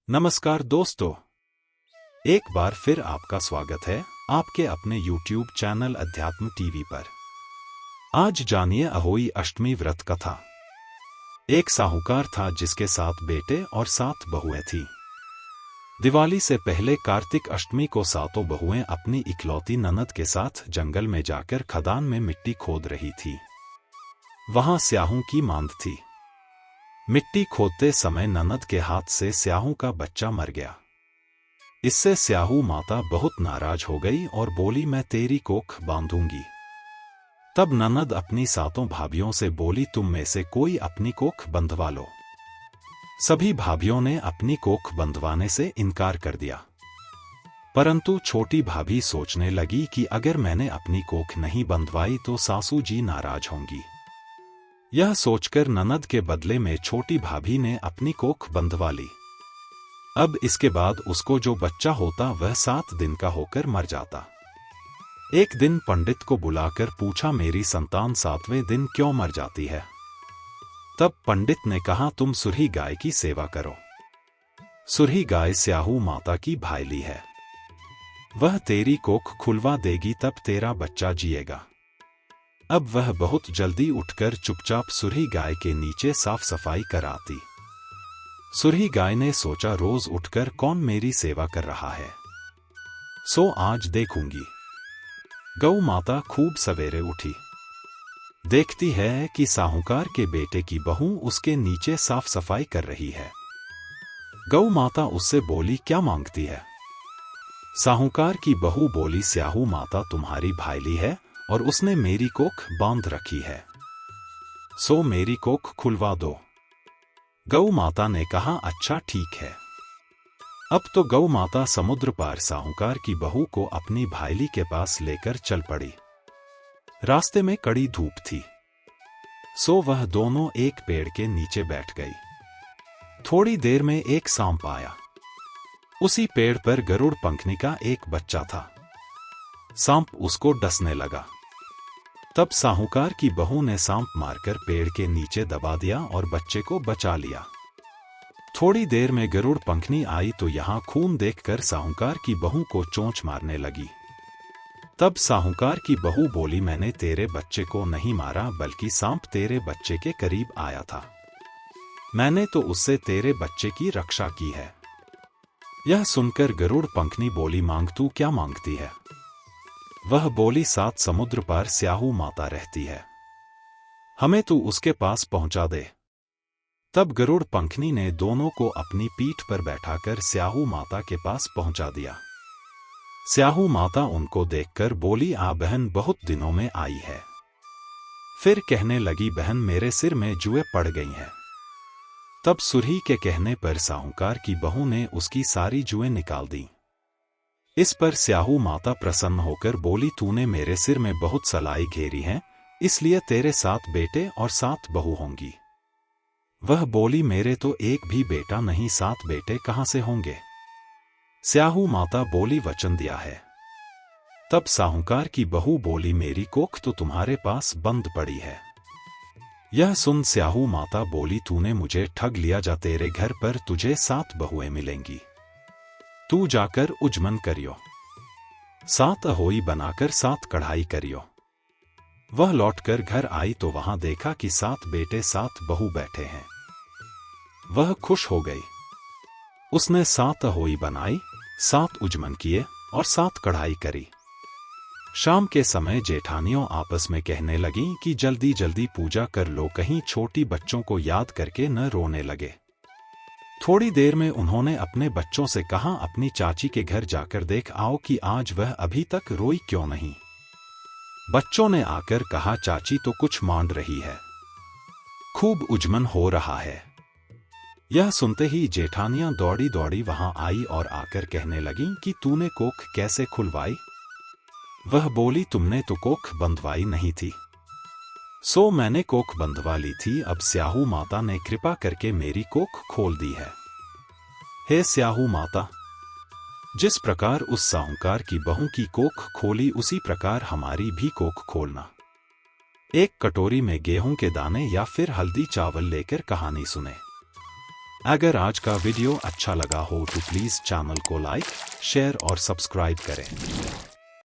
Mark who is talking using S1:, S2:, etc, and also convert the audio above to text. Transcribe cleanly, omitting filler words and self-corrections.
S1: नमस्कार दोस्तों, एक बार फिर आपका स्वागत है आपके अपने YouTube चैनल अध्यात्म टीवी पर। आज जानिए अहोई अष्टमी व्रत कथा। एक साहूकार था जिसके 7 बेटे और 7 बहुएं थीं। दिवाली से पहले कार्तिक अष्टमी को सातों बहुएं अपनी इकलौती ननद के साथ जंगल में जाकर खदान में मिट्टी खोद रही थी। वहां स्याहू की मांद थी। मिट्टी खोदते समय ननद के हाथ से स्याहू का बच्चा मर गया। इससे स्याहू माता बहुत नाराज हो गई और बोली, मैं तेरी कोख बांधूंगी। तब ननद अपनी सातों भाभियों से बोली, तुम में से कोई अपनी कोख बंधवा लो। सभी भाभियों ने अपनी कोख बंधवाने से इनकार कर दिया, परंतु छोटी भाभी सोचने लगी कि अगर मैंने अपनी कोख नहीं बंधवाई तो सासू जी नाराज होंगी। यह सोचकर ननद के बदले में छोटी भाभी ने अपनी कोख बंधवा ली। अब इसके बाद उसको जो बच्चा होता वह 7 दिन का होकर मर जाता। एक दिन पंडित को बुलाकर पूछा, मेरी संतान 7वें दिन क्यों मर जाती है? तब पंडित ने कहा, तुम सुरही गाय की सेवा करो। सुरही गाय स्याहू माता की भाईली है। वह तेरी कोख खुलवा देगी, तब तेरा बच्चा जिएगा। अब वह बहुत जल्दी उठकर चुपचाप सुरही गाय के नीचे साफ सफाई कराती। सुरही गाय ने सोचा, रोज उठकर कौन मेरी सेवा कर रहा है, सो आज देखूंगी। गौ माता खूब सवेरे उठी, देखती है कि साहूकार के बेटे की बहू उसके नीचे साफ सफाई कर रही है। गौ माता उससे बोली, क्या मांगती है? साहूकार की बहू बोली, स्याहू माता तुम्हारी भाईली है और उसने मेरी कोख बांध रखी है, सो मेरी कोख खुलवा दो। गौ माता ने कहा, अच्छा ठीक है। अब तो गौ माता समुद्र पार साहूकार की बहू को अपनी भाईली के पास लेकर चल पड़ी। रास्ते में कड़ी धूप थी, सो वह दोनों एक पेड़ के नीचे बैठ गई। थोड़ी देर में एक सांप आया। उसी पेड़ पर गरुड़ पंखनी का एक बच्चा था। सांप उसको डसने लगा। तब साहूकार की बहू ने सांप मारकर पेड़ के नीचे दबा दिया और बच्चे को बचा लिया। थोड़ी देर में गरुड़ पंखनी आई तो यहां खून देखकर साहूकार की बहू को चोंच मारने लगी। तब साहूकार की बहू बोली, मैंने तेरे बच्चे को नहीं मारा, बल्कि सांप तेरे बच्चे के करीब आया था। मैंने तो उससे तेरे बच्चे की रक्षा की है। यह सुनकर गरुड़ पंखनी बोली, मांग तू क्या मांगती है? वह बोली, 7 समुद्र पार स्याहू माता रहती है, हमें तू उसके पास पहुंचा दे। तब गरुड़ पंखनी ने दोनों को अपनी पीठ पर बैठाकर स्याहू माता के पास पहुंचा दिया। स्याहू माता उनको देखकर बोली, आ बहन, बहुत दिनों में आई है। फिर कहने लगी, बहन मेरे सिर में जुएं पड़ गई हैं। तब सुरही के कहने पर साहूकार की बहू ने उसकी सारी जुएं निकाल दी। इस पर स्याहू माता प्रसन्न होकर बोली, तूने मेरे सिर में बहुत सलाई घेरी है, इसलिए तेरे 7 बेटे और 7 बहू होंगी। वह बोली, मेरे तो एक भी बेटा नहीं, 7 बेटे कहां से होंगे? स्याहू माता बोली, वचन दिया है। तब साहूकार की बहू बोली, मेरी कोख तो तुम्हारे पास बंद पड़ी है। यह सुन स्याहू माता बोली, तूने मुझे ठग लिया, जा तेरे घर पर तुझे 7 बहुएं मिलेंगी। तू जाकर उजमन करियो, 7 अहोई बनाकर 7 कढ़ाई करियो। वह लौटकर घर आई तो वहां देखा कि 7 बेटे 7 बहू बैठे हैं। वह खुश हो गई। उसने 7 अहोई बनाई, 7 उजमन किए और 7 कढ़ाई करी। शाम के समय जेठानियों आपस में कहने लगीं कि जल्दी जल्दी पूजा कर लो, कहीं छोटी बच्चों को याद करके न रोने लगे। थोड़ी देर में उन्होंने अपने बच्चों से कहा, अपनी चाची के घर जाकर देख आओ कि आज वह अभी तक रोई क्यों नहीं। बच्चों ने आकर कहा, चाची तो कुछ मांड रही है, खूब उजमन हो रहा है। यह सुनते ही जेठानियां दौड़ी दौड़ी वहां आई और आकर कहने लगीं कि तूने कोख कैसे खुलवाई? वह बोली, तुमने तो कोख बंधवाई नहीं थी, सो मैंने कोख बंधवा ली थी। अब स्याहू माता ने कृपा करके मेरी कोख खोल दी है। हे स्याहू माता, जिस प्रकार उस साहूकार की बहू की कोख खोली, उसी प्रकार हमारी भी कोख खोलना। एक कटोरी में गेहूं के दाने या फिर हल्दी चावल लेकर कहानी सुने। अगर आज का वीडियो अच्छा लगा हो तो प्लीज़ चैनल को लाइक, शेयर और सब्सक्राइब करें।